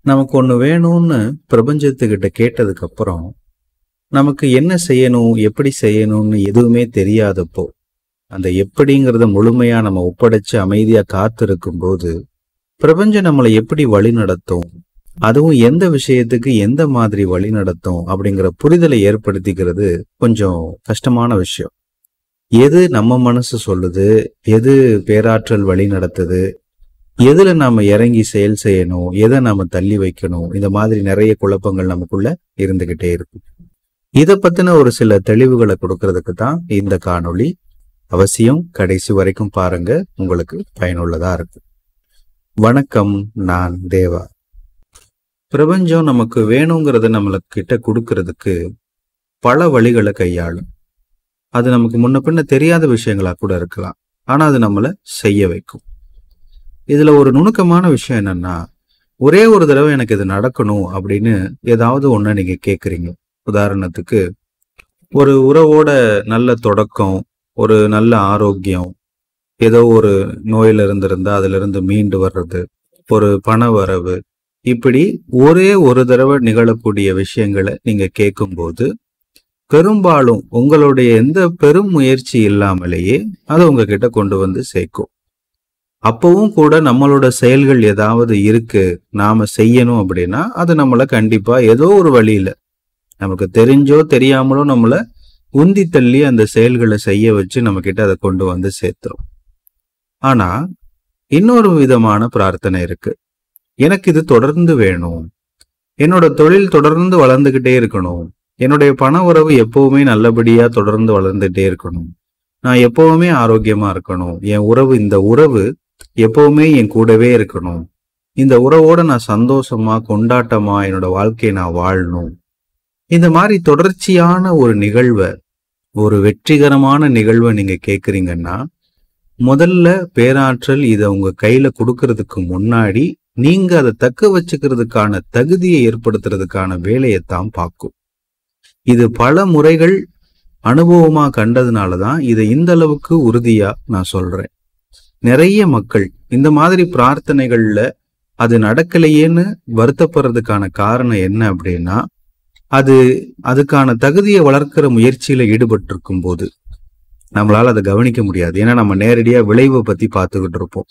நமக்கு ஒண்ணு வேணும்னு பிரபஞ்சத்துக்கிட்ட கேட்டதுக்கு அப்புறம் நமக்கு என்ன செய்யணும், எப்படி செய்யணும்னு எதுவுமே தெரியாதப்போ, அந்த எப்படிங்கிறத முழுமையா நம்ம ஒப்படைச்சு அமைதியா காத்திருக்கும் போது, பிரபஞ்சம் நம்மளை எப்படி வழி நடத்தும், அதுவும் எந்த விஷயத்துக்கு எந்த மாதிரி வழி நடத்தும் அப்படிங்கிற புரிதலை ஏற்படுத்திக்கிறது கொஞ்சம் கஷ்டமான விஷயம். எது நம்ம மனசு சொல்லுது, எது பேராற்றல் வழி நடத்துது, எதுல நாம இறங்கி செயல் செய்யணும், எதை நாம தள்ளி வைக்கணும், இந்த மாதிரி நிறைய குழப்பங்கள் நமக்குள்ள இருந்துகிட்டே இருக்கும். இதை பத்தின ஒரு சில தெளிவுகளை கொடுக்கறதுக்கு தான் இந்த காணொளி. அவசியம் கடைசி வரைக்கும் பாருங்க, உங்களுக்கு பயனுள்ளதா இருக்கு. வணக்கம், நான் தேவா. பிரபஞ்சம் நமக்கு வேணுங்கிறத நம்மளுக்கிட்ட கொடுக்கறதுக்கு பல வழிகளை கையாளும். அது நமக்கு முன்ன பின்ன தெரியாத விஷயங்களா கூட இருக்கலாம், ஆனா அது நம்மளை செய்ய வைக்கும். இதுல ஒரு நுணுக்கமான விஷயம் என்னன்னா, ஒரே ஒரு தடவை எனக்கு இது நடக்கணும் அப்படின்னு ஏதாவது ஒண்ணு நீங்க கேக்குறீங்க. உதாரணத்துக்கு, ஒரு உறவோட நல்ல தொடக்கம், ஒரு நல்ல ஆரோக்கியம், ஏதோ ஒரு நோயில இருந்திருந்தா அதுல இருந்து மீண்டு வர்றது, ஒரு பண வரவு, இப்படி ஒரே ஒரு தடவை நிகழக்கூடிய விஷயங்களை நீங்க கேட்கும்போது பெரும்பாலும் உங்களுடைய எந்த பெரும் முயற்சி இல்லாமலேயே அதை உங்ககிட்ட கொண்டு வந்து சேர்க்கும். அப்பவும் கூட நம்மளோட செயல்கள் ஏதாவது இருக்கு, நாம செய்யணும் அப்படின்னா அது நம்மளை கண்டிப்பா ஏதோ ஒரு வழியில, நமக்கு தெரிஞ்சோ தெரியாமலோ நம்மளை உந்தி தள்ளி அந்த செயல்களை செய்ய வச்சு நம்ம கிட்ட அதை கொண்டு வந்து சேர்த்துரும். ஆனா இன்னொரு விதமான பிரார்த்தனை இருக்கு. எனக்கு இது தொடர்ந்து வேணும், என்னோட தொழில் தொடர்ந்து வளர்ந்துகிட்டே இருக்கணும், என்னுடைய பண உறவு எப்பவுமே நல்லபடியா தொடர்ந்து வளர்ந்துட்டே இருக்கணும், நான் எப்பவுமே ஆரோக்கியமா இருக்கணும், என் உறவு, இந்த உறவு எப்பவுமே என் கூடவே இருக்கணும், இந்த உறவோட நான் சந்தோஷமா கொண்டாட்டமா என்னோட வாழ்க்கையை நான் வாழணும். இந்த மாதிரி தொடர்ச்சியான ஒரு நிகழ்வை, ஒரு வெற்றிகரமான நிகழ்வை நீங்க கேக்குறீங்கன்னா, முதல்ல பேராற்றல் இதை உங்க கையில கொடுக்கறதுக்கு முன்னாடி நீங்க அதை தக்க வச்சுக்கிறதுக்கான தகுதியை ஏற்படுத்துறதுக்கான வேலையைத்தான் பார்க்கும். இது பல முறைகள் அனுபவமா கண்டதுனாலதான் இதை இந்த அளவுக்கு உறுதியா நான் சொல்றேன். நிறைய மக்கள் இந்த மாதிரி பிரார்த்தனைகள்ல அது நடக்கலையேன்னு வருத்தப்படுறதுக்கான காரணம் என்ன அப்படின்னா, அதுக்கான தகுதியை வளர்க்கிற முயற்சியில ஈடுபட்டு இருக்கும் போது நம்மளால அதை கவனிக்க முடியாது. ஏன்னா நம்ம நேரடியா விளைவை பத்தி பார்த்துக்கிட்டு இருப்போம்.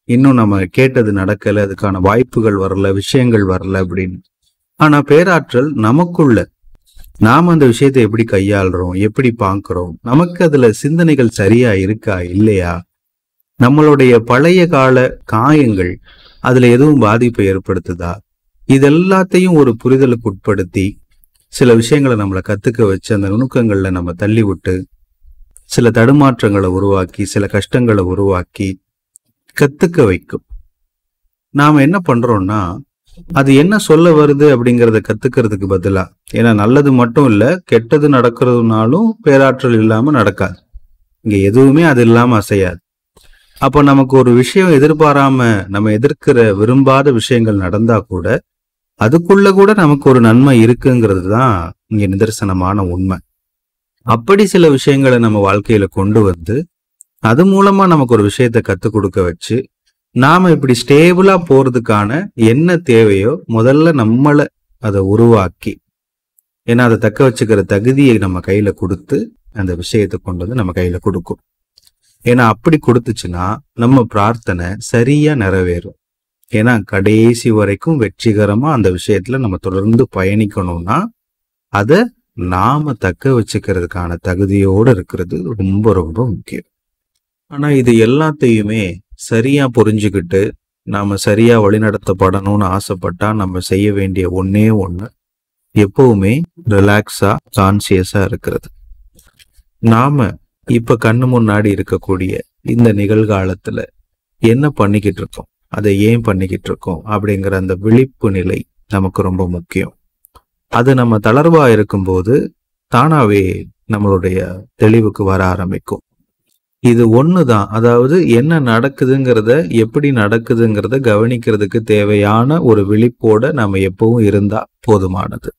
இன்னும் நம்ம கேட்டது நடக்கல, அதுக்கான வாய்ப்புகள் வரல, விஷயங்கள் வரல அப்படின்னு. ஆனா பேராற்றல் நமக்குள்ள, நாம அந்த விஷயத்தை எப்படி கையாளுறோம், எப்படி பார்க்கிறோம், நமக்கு அதுல சிந்தனைகள் சரியா இருக்கா இல்லையா, நம்மளுடைய பழைய கால காயங்கள் அதுல எதுவும் பாதிப்பை ஏற்படுத்துதா, இது எல்லாத்தையும் ஒரு புரிதலுக்கு உட்படுத்தி சில விஷயங்களை நம்மளை கத்துக்க வச்சு அந்த நுணுக்கங்கள்ல நம்ம தள்ளி விட்டு சில தடுமாற்றங்களை உருவாக்கி சில கஷ்டங்களை உருவாக்கி கத்துக்க வைக்கும். நாம என்ன பண்றோம்னா, அது என்ன சொல்ல வருது அப்படிங்கறத கத்துக்கிறதுக்கு பதிலா, ஏன்னா நல்லது மட்டும் இல்ல, கெட்டது நடக்கிறதுனாலும் பேராற்றல் இல்லாம நடக்காது. இங்க எதுவுமே அது இல்லாம அசையாது. அப்ப நமக்கு ஒரு விஷயம் எதிர்பாராம நம்ம எதிர்க்கிற விரும்பாத விஷயங்கள் நடந்தா கூட அதுக்குள்ள கூட நமக்கு ஒரு நன்மை இருக்குங்கிறது தான் இங்க நிதர்சனமான உண்மை. அப்படி சில விஷயங்களை நம்ம வாழ்க்கையில கொண்டு வந்து அது மூலமா நமக்கு ஒரு விஷயத்த கத்துக் கொடுக்க வச்சு நாம இப்படி ஸ்டேபிளா போறதுக்கான என்ன தேவையோ முதல்ல நம்மளை அதை உருவாக்கி, ஏன்னா அதை தக்க வச்சுக்கிற தகுதியை நம்ம கையில கொடுத்து அந்த விஷயத்தை கொண்டு வந்து நம்ம கையில கொடுக்கும். ஏன்னா அப்படி கொடுத்துச்சுன்னா நம்ம பிரார்த்தனை சரியா நிறைவேறும். ஏன்னா கடைசி வரைக்கும் வெற்றிகரமா அந்த விஷயத்துல நம்ம தொடர்ந்து பயணிக்கணும்னா அதை நாம தக்க வச்சுக்கிறதுக்கான தகுதியோடு இருக்கிறது ரொம்ப ரொம்ப முக்கியம். ஆனா இது எல்லாத்தையுமே சரியா புரிஞ்சுக்கிட்டு நாம சரியா வழிநடத்தப்படணும்னு ஆசைப்பட்டா நம்ம செய்ய வேண்டிய ஒன்னே ஒண்ணு, எப்பவுமே ரிலாக்ஸா கான்சியஸா இருக்கிறது. நாம இப்ப கண்ணு முன்னாடி இருக்கக்கூடிய இந்த நிகழ்காலத்துல என்ன பண்ணிக்கிட்டு இருக்கோம், அதை ஏன் பண்ணிக்கிட்டு இருக்கோம் அப்படிங்கிற அந்த விழிப்பு நிலை நமக்கு ரொம்ப முக்கியம். அது நம்ம தளர்வா இருக்கும்போது தானாவே நம்மளுடைய தெளிவுக்கு வர ஆரம்பிக்கும். இது ஒண்ணுதான், அதாவது என்ன நடக்குதுங்கிறத, எப்படி நடக்குதுங்கிறத கவனிக்கிறதுக்கு தேவையான ஒரு விழிப்போட நம்ம எப்பவும் இருந்தா போதுமானது.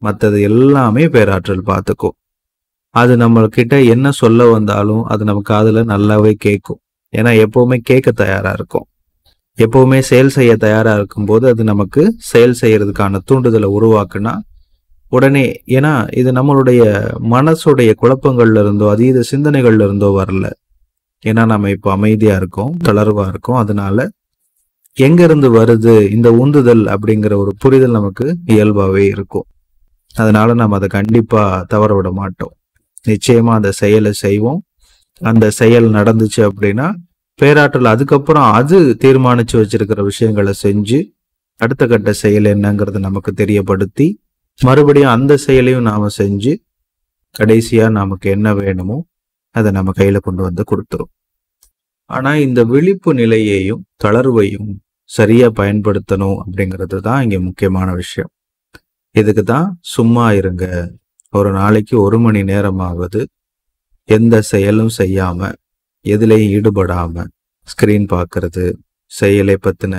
மற்றது எல்லாமே பேராற்றல் பார்த்துக்கும். அது நம்ம கிட்ட என்ன சொல்ல வந்தாலும் அது நமக்கு காதுல நல்லாவே கேட்கும். ஏன்னா எப்பவுமே கேட்க தயாரா இருக்கும். எப்பவுமே செயல் செய்ய தயாரா இருக்கும்போது அது நமக்கு செயல் செய்யறதுக்கான தூண்டுதலை உருவாக்குனா உடனே, ஏன்னா இது நம்மளுடைய மனசுடைய குழப்பங்கள்ல இருந்தோ அதீத சிந்தனைகள்ல இருந்தோ வரல. ஏன்னா நம்ம இப்போ அமைதியா இருக்கோம், தளர்வா இருக்கோம். அதனால எங்க இருந்து வருது இந்த உந்துதல் அப்படிங்கிற ஒரு புரிதல் நமக்கு இயல்பாவே இருக்கும். அதனால நம்ம அதை கண்டிப்பா தவற விட மாட்டோம். நிச்சயமா அந்த செயலை செய்வோம். அந்த செயல் நடந்துச்சு அப்படின்னா பேராற்றல் அதுக்கப்புறம் அது தீர்மானிச்சு வச்சிருக்கிற விஷயங்களை செஞ்சு அடுத்த கட்ட செயல் என்னங்கிறது நமக்கு தெரியப்படுத்தி மறுபடியும் அந்த செயலையும் நாம செஞ்சு கடைசியா நமக்கு என்ன வேணுமோ அதை நம்ம கையில கொண்டு வந்து கொடுத்துரும். ஆனா இந்த விழிப்பு நிலையையும் தளர்வையும் சரியா பயன்படுத்தணும் அப்படிங்கிறது தான் இங்க முக்கியமான விஷயம். இதுக்கு தான் சும்மா இருங்க, ஒரு நாளைக்கு 1 மணி நேரமாவது எந்த செயலும் செய்யாம எதுலையும் ஈடுபடாம ஸ்கிரீன் பார்க்கறது, செயலை பத்தின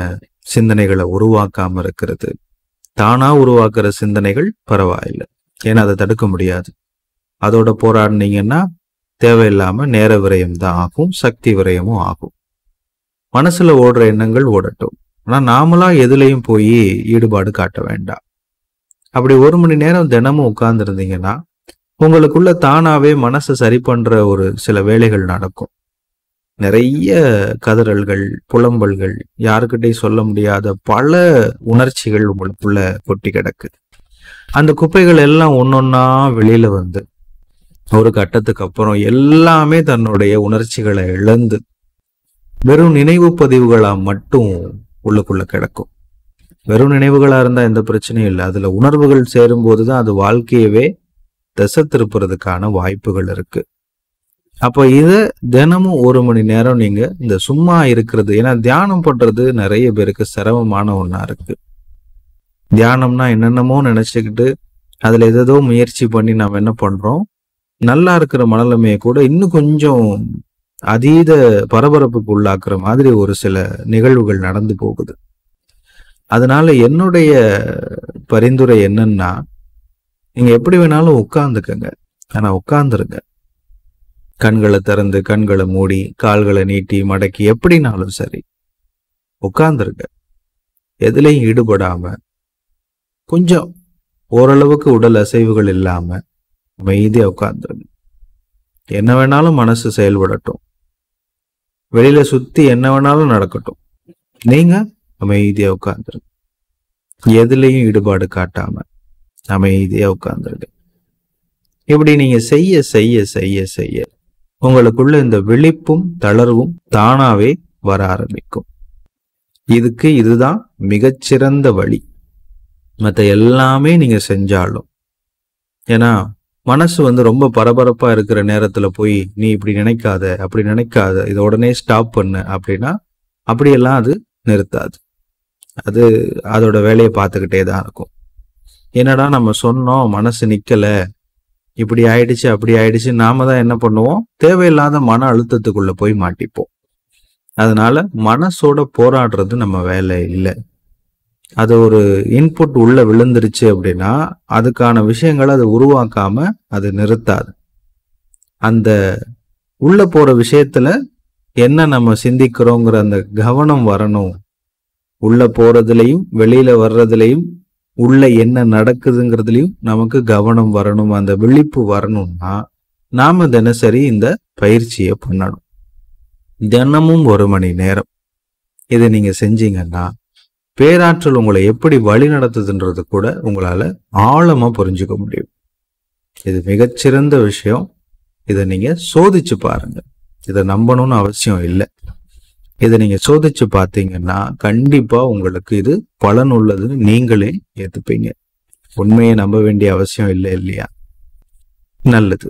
சிந்தனைகளை உருவாக்காம இருக்கிறது. தானா உருவாக்குற சிந்தனைகள் பரவாயில்லை, ஏன்னா அதை தடுக்க முடியாது. அதோட போராடினீங்கன்னா தேவையில்லாம நேர விரயம் தான் ஆகும், சக்தி விரயமும் ஆகும். மனசுல ஓடுற எண்ணங்கள் ஓடட்டும், ஆனா நாமளா எதுலையும் போய் ஈடுபாடு காட்ட வேண்டாம். அப்படி 1 மணி நேரம் தினமும் உட்கார்ந்து இருந்தீங்கன்னா உங்களுக்குள்ள தானாவே மனசை சரி பண்ற ஒரு சில வேலைகள் நடக்கும். நிறைய கதறல்கள், புலம்பல்கள், யாருக்கிட்டையும் சொல்ல முடியாத பல உணர்ச்சிகள் உங்களுக்குள்ள கொட்டி கிடக்கு. அந்த குப்பைகள் எல்லாம் ஒன்னொன்னா வெளியில வந்து ஒரு கட்டத்துக்கு அப்புறம் எல்லாமே தன்னுடைய உணர்ச்சிகளை இழந்து வெறும் நினைவு பதிவுகளா மட்டும் உள்ளுக்குள்ள கிடக்கும். வெறும் நினைவுகளா இருந்தா எந்த பிரச்சனையும் இல்லை. அதுல உணர்வுகள் சேரும் போதுதான் அது வாழ்க்கையவே திசை திருப்புறதுக்கான வாய்ப்புகள் இருக்கு. அப்ப இத தினமும் 1 மணி நேரம் நீங்க இந்த சும்மா இருக்கிறது, ஏன்னா தியானம் பண்றது நிறைய பேருக்கு சிரமமான ஒண்ணா இருக்கு. தியானம்னா என்னென்னமோ நினைச்சுக்கிட்டு அதுல ஏதோ முயற்சி பண்ணி நாம என்ன பண்றோம், நல்லா இருக்கிற மனநிலைமையை கூட இன்னும் கொஞ்சம் அதீத பரபரப்புக்கு உள்ளாக்குற மாதிரி ஒரு சில நிகழ்வுகள் நடந்து போகுது. அதனால என்னுடைய பரிந்துரை என்னன்னா, நீங்க எப்படி வேணாலும் உட்கார்ந்துக்கங்க, ஆனா உட்கார்ந்துருங்க. கண்களை திறந்து கண்களை மூடி கால்களை நீட்டி மடக்கி எப்படினாலும் சரி உட்கார்ந்துருங்க. எதுலையும் ஈடுபடாம கொஞ்சம் ஓரளவுக்கு உடல் அசைவுகள் இல்லாம அமைதியா உட்கார்ந்துருங்க. என்ன வேணாலும் மனசு செயல்படட்டும், வெளியில சுத்தி என்ன வேணாலும் நடக்கட்டும், நீங்க அமைதியா உட்கார்ந்துருங்க. எதுலையும் ஈடுபாடு காட்டாம அமைதியா உட்கார்ந்துருங்க. இப்படி நீங்க செய்ய செய்ய செய்ய செய்ய உங்களுக்குள்ள இந்த விழிப்பும் தளர்வும் தானாவே வர ஆரம்பிக்கும். இதுதான் மிகச்சிறந்த வழி. மற்ற எல்லாமே நீங்க செஞ்சாலும், ஏன்னா மனசு ரொம்ப பரபரப்பா இருக்கிற நேரத்துல போய் நீ இப்படி நினைக்காத அப்படி நினைக்காத இதை உடனே ஸ்டாப் பண்ணு அப்படின்னா அப்படியெல்லாம் அது நிறுத்தாது. அது அதோட வேலையை பார்த்துக்கிட்டே தான் இருக்கும். என்னடா நம்ம சொன்னோம் மனசு நிக்கல, இப்படி ஆயிடுச்சு அப்படி ஆயிடுச்சு, நாம தான் என்ன பண்ணுவோம், தேவையில்லாத மன அழுத்தத்துக்குள்ள போய் மாட்டிப்போம். அதனால மனசோட போராடுறது நம்ம வேலை இல்லை. அது ஒரு இன்புட் உள்ள விழுந்துருச்சு அப்படின்னா அதுக்கான விஷயங்களை அது உருவாக்காம அது நிறுத்தாது. அந்த உள்ள போற விஷயத்துல என்ன நம்ம சிந்திக்கிறோங்கிற அந்த கவனம் வரணும். உள்ள போறதுலையும் வெளியில வர்றதுலையும் உள்ள என்ன நடக்குதுங்கிறதுலையும் நமக்கு கவனம் வரணும். அந்த விழிப்பு வரணும்னா நாம தினசரி இந்த பயிற்சியை பண்ணணும். தினமும் 1 மணி நேரம் இதை நீங்க செஞ்சீங்கன்னா பேராற்றல் உங்களை எப்படி வழி நடத்துதுன்றது கூட உங்களால ஆழமா புரிஞ்சுக்க முடியும். இது மிகச்சிறந்த விஷயம். இதை நீங்க சோதிச்சு பாருங்க. இதை நம்பணும்னு அவசியம் இல்லை. இதை நீங்க சோதிச்சு பார்த்தீங்கன்னா கண்டிப்பா உங்களுக்கு இது பலன் உள்ளதுன்னு நீங்களே ஏத்துப்பீங்க. உண்மையை நம்ப வேண்டிய அவசியம் இல்லை இல்லையா? நல்லது.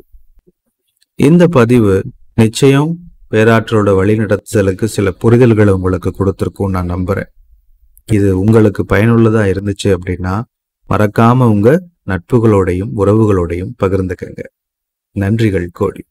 இந்த பதிவு நிச்சயம் பேராற்றலோட வழிநடத்துதலுக்கு சில புரிதல்களை உங்களுக்கு கொடுத்துருக்கும் நான் நம்புறேன். இது உங்களுக்கு பயனுள்ளதா இருந்துச்சு அப்படின்னா மறக்காம உங்க நட்புகளோடையும் உறவுகளோடையும் பகிர்ந்துக்கங்க. நன்றிகள் கோடி.